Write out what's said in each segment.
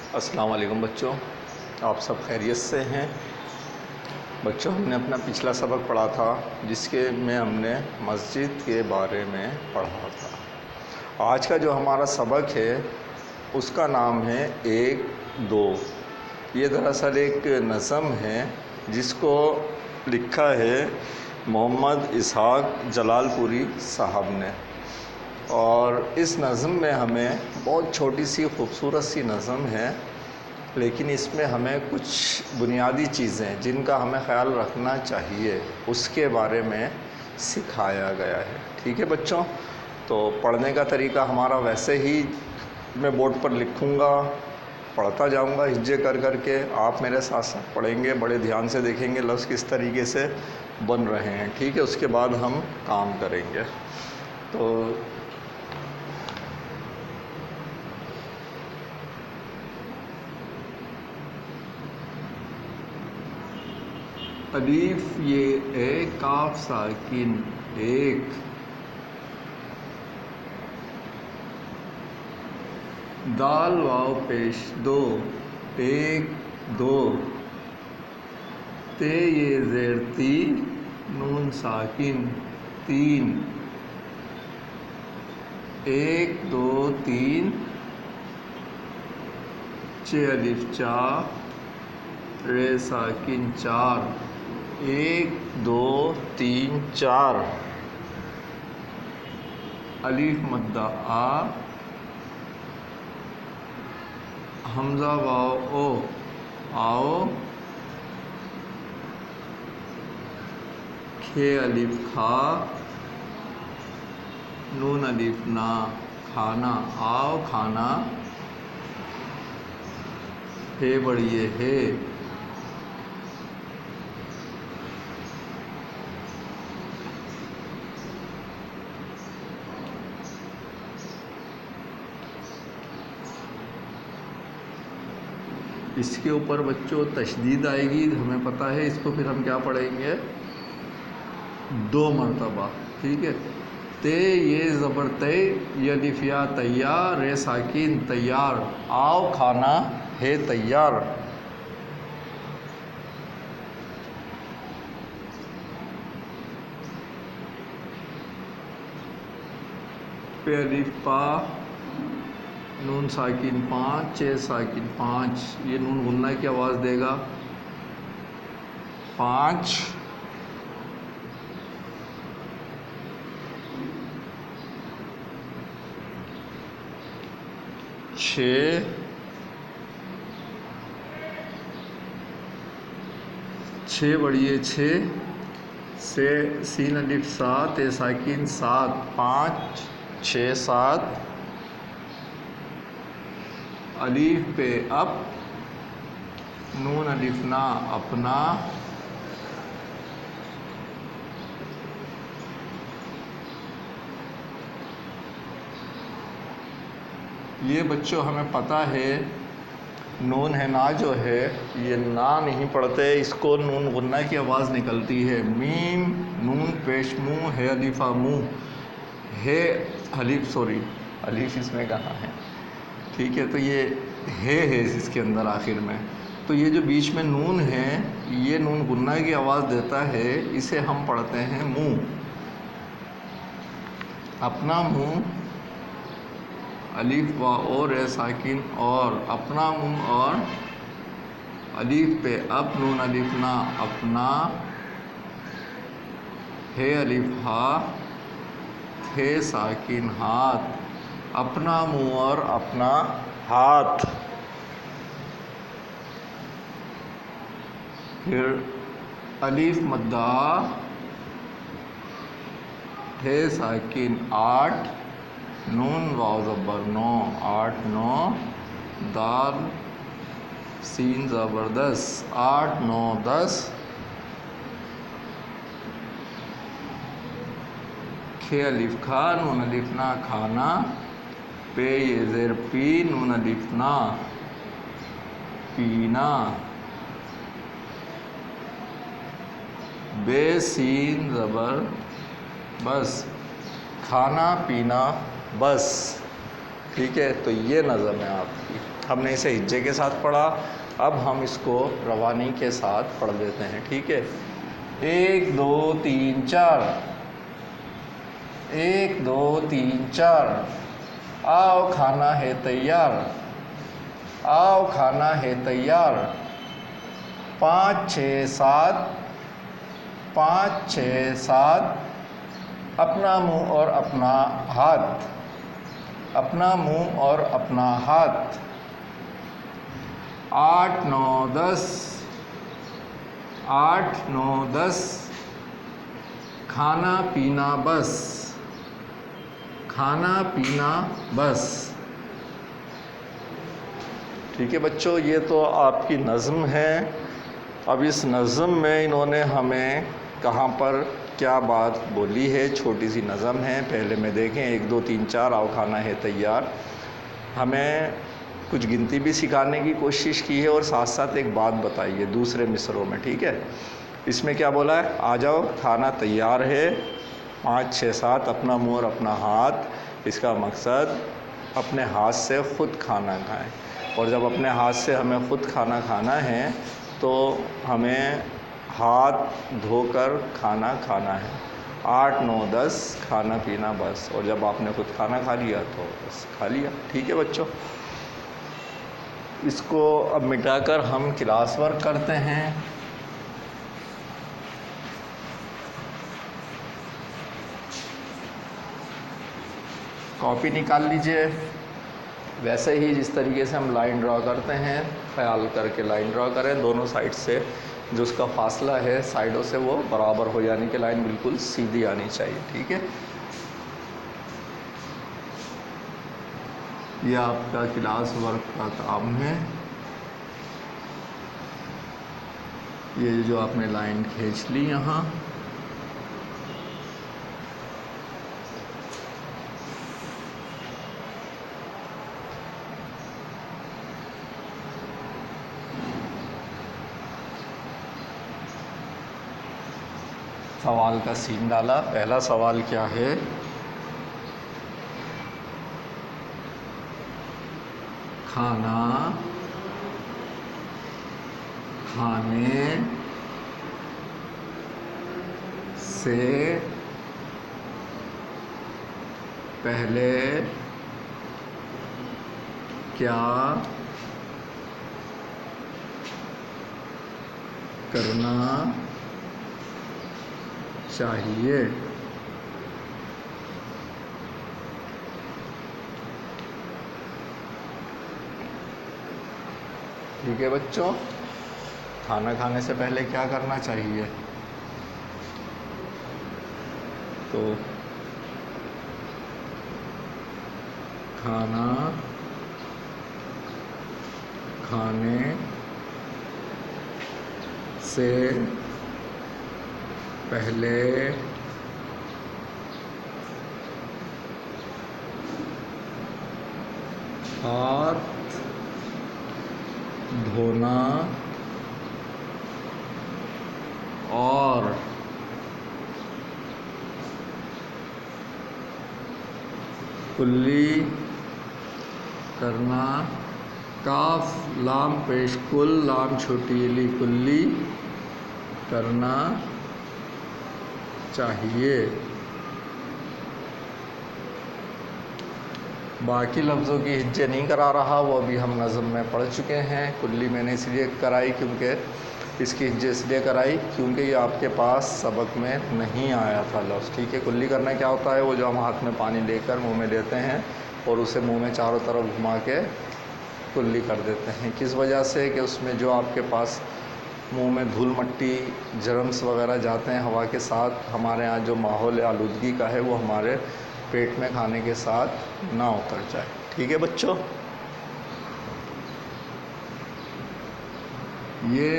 अस्सलाम वालेकुम बच्चों, आप सब खैरियत से हैं। बच्चों, हमने अपना पिछला सबक पढ़ा था जिसके में हमने मस्जिद के बारे में पढ़ा था। आज का जो हमारा सबक है उसका नाम है एक दो। ये दरअसल एक नज़म है जिसको लिखा है मोहम्मद इसहाक जलालपुरी साहब ने। और इस नज़म में हमें बहुत छोटी सी खूबसूरत सी नज़म है, लेकिन इसमें हमें कुछ बुनियादी चीज़ें जिनका हमें ख़्याल रखना चाहिए उसके बारे में सिखाया गया है। ठीक है बच्चों, तो पढ़ने का तरीका हमारा वैसे ही मैं बोर्ड पर लिखूँगा, पढ़ता जाऊँगा हिज्जे कर कर के। आप मेरे साथ साथ पढ़ेंगे, बड़े ध्यान से देखेंगे लफ्ज़ किस तरीके से बन रहे हैं। ठीक है, उसके बाद हम काम करेंगे। तो अलीफ ये ए काफ साकिन एक, दाल वाव पेश दो एक दो, ते ये ज़ेर ती नून साकिन तीन, एक दो तीन, चे अलिफ चा रे साकिन चार, एक दो तीन चार, अलीफ मद्दा आ, हमज़ा वाव ओ आओ, खे अलिफ खा, नून अलिफ ना खाना आओ खाना, हे बढ़िए हे, इसके ऊपर बच्चों तशदीद आएगी, हमें पता है। इसको फिर हम क्या पढ़ेंगे, दो मरतबा। ठीक है, ते ये ज़बर ते, ये अलिफ या तैयार, रे साकिन तैयार, आओ खाना है तैयार, पे अलिफ पा, नून साकिन पाँच, चे साकिन पाँच, ये नून गुन्ना की आवाज़ देगा, पाँच, छः, छः बढ़िए छः, से सीन अलिफ सात, ए साकिन सात, पाँच छः सात, अलीफ पे अप, नून अलिफ ना अपना, ये बच्चों हमें पता है नून है ना जो है ये ना नहीं पढ़ते, इसको नून गुन्ना की आवाज़ निकलती है। मीम नून पेश मुँह है अलिफा मुँह, है अलिफ सॉरी अलिफ इसमें कहाँ है। ठीक है, तो ये है इसके अंदर आखिर में। तो ये जो बीच में नून है ये नून गुन्ना की आवाज़ देता है, इसे हम पढ़ते हैं मुँह, अपना मुँह, अलिफ व और ए साकिन और, अपना मुँह, और अलिफ पे अब नून अलिफ ना अपना, है अलिफ हा, थे साकिन हाथ, अपना मुँह और अपना हाथ, फिर अलिफ मद्दा, थे साकिन आठ, नून वाव ज़बर नौ, आठ नौ, दाल सीन ज़बर दस, आठ नौ दस, खे अलिफ खा, नून अलिफ ना खाना, पे ये ज़ेर पी, नून अलिफ ना पीना, बे सीन ज़बर बस, खाना पीना बस। ठीक है, तो ये नज़म है आपकी। हमने इसे हिज्जे के साथ पढ़ा, अब हम इसको रवानी के साथ पढ़ लेते हैं, ठीक है। 1 2 3 4, 1 2 3 4, आओ खाना है तैयार, आओ खाना है तैयार। 5 6 7, 5 6 7, अपना मुंह और अपना हाथ, अपना मुंह और अपना हाथ। 8 9 10, 8 9 10, खाना पीना बस, खाना पीना बस। ठीक है बच्चों, ये तो आपकी नज़्म है। अब इस नज़्म में इन्होंने हमें कहाँ पर क्या बात बोली है, छोटी सी नज़्म है। पहले में देखें 1 2 3 4, आओ खाना है तैयार। हमें कुछ गिनती भी सिखाने की कोशिश की है और साथ साथ एक बात बताई है दूसरे मिसरों में, ठीक है। इसमें क्या बोला है, आ जाओ खाना तैयार है, 5 6 7, अपना मुंह और अपना हाथ। इसका मकसद अपने हाथ से ख़ुद खाना खाएं, और जब अपने हाथ से हमें ख़ुद खाना खाना है तो हमें हाथ धोकर खाना खाना है। 8 9 10, खाना पीना बस, और जब आपने खुद खाना खा लिया तो बस खा लिया, ठीक है बच्चों। इसको अब मिटाकर हम क्लास वर्क करते हैं। कॉपी निकाल लीजिए। वैसे ही जिस तरीके से हम लाइन ड्रॉ करते हैं, ख्याल करके लाइन ड्रॉ करें। दोनों साइड से जो उसका फासला है साइडों से वो बराबर हो, यानी कि लाइन बिल्कुल सीधी आनी चाहिए, ठीक है। यह आपका क्लास वर्क का काम है। ये जो आपने लाइन खींच ली यहाँ, सवाल का सीन डाला। पहला सवाल क्या है, खाना खाने से पहले क्या करना चाहिए। ठीक है बच्चों, खाना खाने से पहले क्या करना चाहिए, तो खाना खाने से पहले हाथ धोना और कुल्ली करना। काफ लाम पेश कुल, लाम छोटी ली, कुल्ली करना चाहिए। बाकी लफ्ज़ों की हिज्जे नहीं करा रहा, वो अभी हम नज़म में पढ़ चुके हैं। कुल्ली मैंने इसलिए कराई क्योंकि इसकी हिज्जे इसलिए कराई क्योंकि ये आपके पास सबक में नहीं आया था लफ्ज़, ठीक है। कुल्ली करना क्या होता है, वो जो हम हाथ में पानी लेकर मुंह में लेते हैं और उसे मुंह में चारों तरफ घुमा के कुल्ली कर देते हैं। किस वजह से कि उसमें जो आपके पास मुंह में धूल मट्टी जर्म्स वगैरह जाते हैं हवा के साथ, हमारे यहाँ जो माहौल आलूदगी का है वो हमारे पेट में खाने के साथ ना उतर जाए, ठीक है बच्चों। ये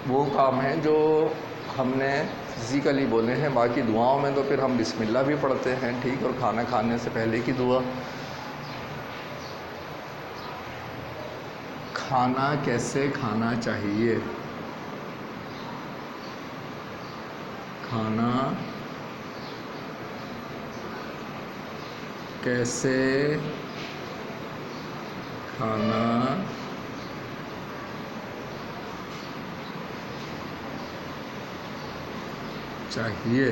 वो काम है जो हमने फिज़िकली बोले हैं। बाकी दुआओं में तो फिर हम बिस्मिल्लाह भी पढ़ते हैं, ठीक। और खाना खाने से पहले की दुआ। खाना कैसे खाना चाहिए, खाना कैसे खाना चाहिए।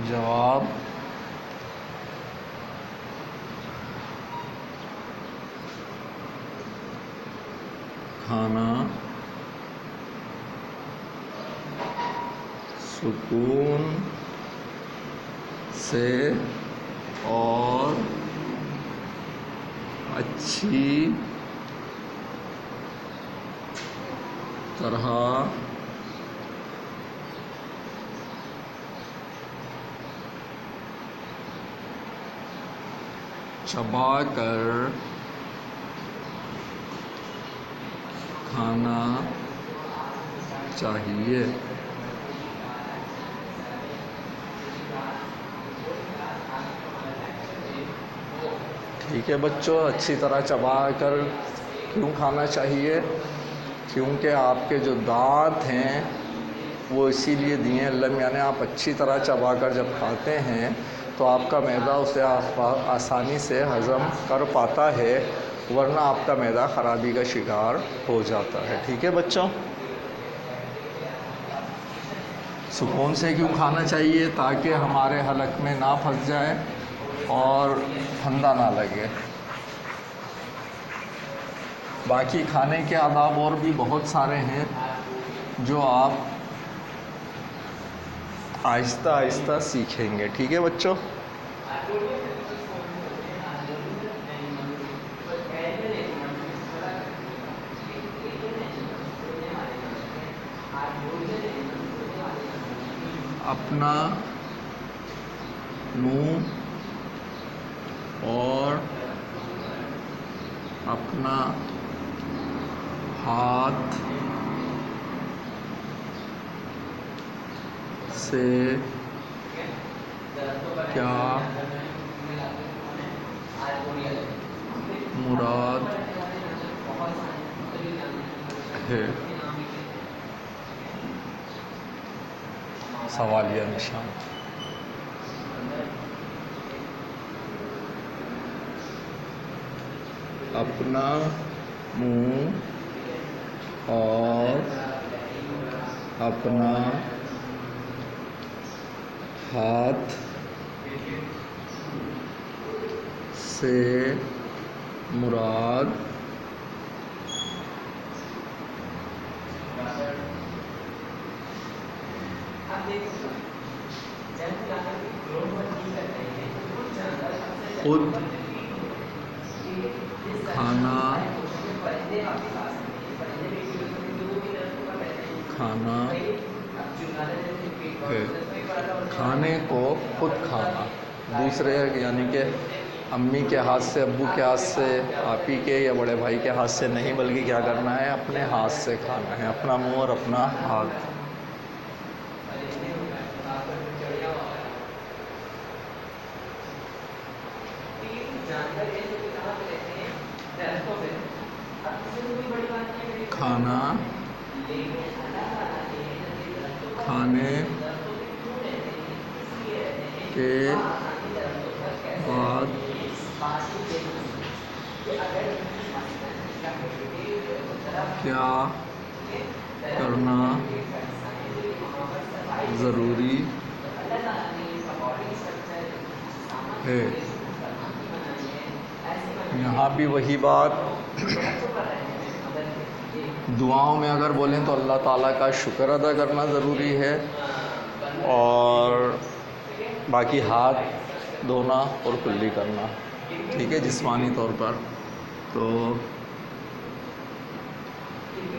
जवाब खाना सुकून से और अच्छी तरह चबाकर खाना चाहिए। ठीक है बच्चों, अच्छी तरह चबाकर क्यों खाना चाहिए? क्योंकि आपके जो दांत हैं वो इसीलिए दिए हैं अल्लाह मियाँ ने, आप अच्छी तरह चबाकर जब खाते हैं तो आपका मैदा उसे आसानी से हज़म कर पाता है, वरना आपका मैदा ख़राबी का शिकार हो जाता है। ठीक है बच्चों, सुकून से क्यों खाना चाहिए? ताकि हमारे हलक में ना फंस जाए और फंदा ना लगे। बाकी खाने के आदाब और भी बहुत सारे हैं जो आप आहिस्ता आहिस्ता सीखेंगे। ठीक है बच्चों, अपना मुंह और अपना हाथ से क्या मुराद है? सवालिया निशान। अपना मुंह और अपना हाथ से मुराद खुद खाना खाना है। खाने को खुद खाना, दूसरे यानी कि अम्मी के हाथ से, अब्बू के हाथ से, आपी के या बड़े भाई के हाथ से नहीं, बल्कि क्या करना है? अपने हाथ से खाना है, अपना मुंह और अपना हाथ। खाना खाने के बाद क्या करना ज़रूरी है? यहाँ भी वही बात, दुआओं में अगर बोलें तो अल्लाह ताला का शुक्र अदा करना ज़रूरी है, और बाकी हाथ धोना और कुल्ली करना। ठीक है, जिस्मानी तौर पर। तो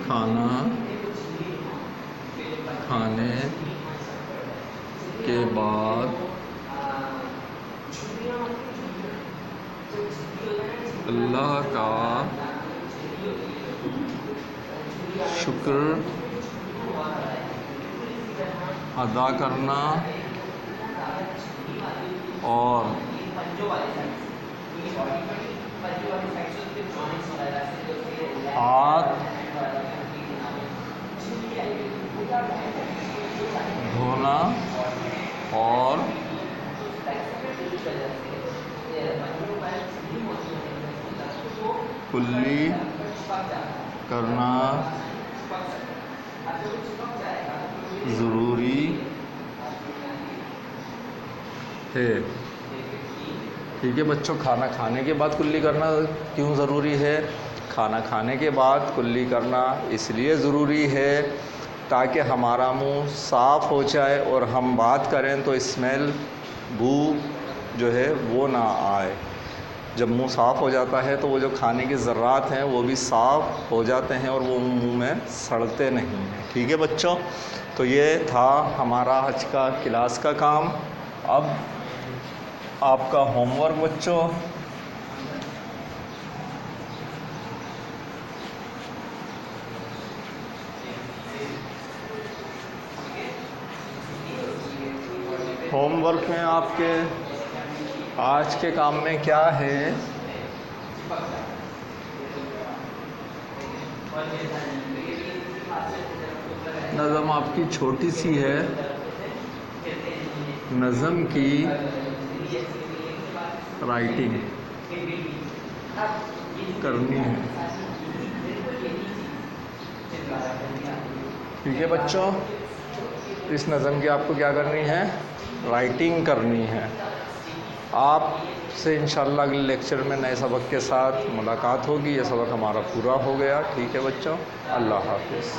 खाना खाने के बाद अल्लाह का शुक्र अदा करना और हाथ धोना और कुल्ली करना ज़रूरी है। ठीक है बच्चों, खाना खाने के बाद कुल्ली करना क्यों ज़रूरी है? खाना खाने के बाद कुल्ली करना इसलिए ज़रूरी है ताकि हमारा मुंह साफ़ हो जाए और हम बात करें तो स्मेल, बू जो है वो ना आए। जब मुंह साफ़ हो जाता है तो वो जो खाने के ज़र्रात हैं वो भी साफ़ हो जाते हैं और वो मुंह में सड़ते नहीं हैं। ठीक है बच्चों, तो ये था हमारा आज का क्लास का काम। अब आपका होमवर्क बच्चों, होमवर्क में आपके आज के काम में क्या है? नज़म आपकी छोटी सी है, नज़म की राइटिंग करनी है। ठीक है बच्चों, इस नज़म की आपको क्या करनी है? राइटिंग करनी है। आपसे इंशाल्लाह अगले लेक्चर में नए सबक के साथ मुलाकात होगी। ये सबक हमारा पूरा हो गया। ठीक है बच्चों, अल्लाह हाफ़िज़।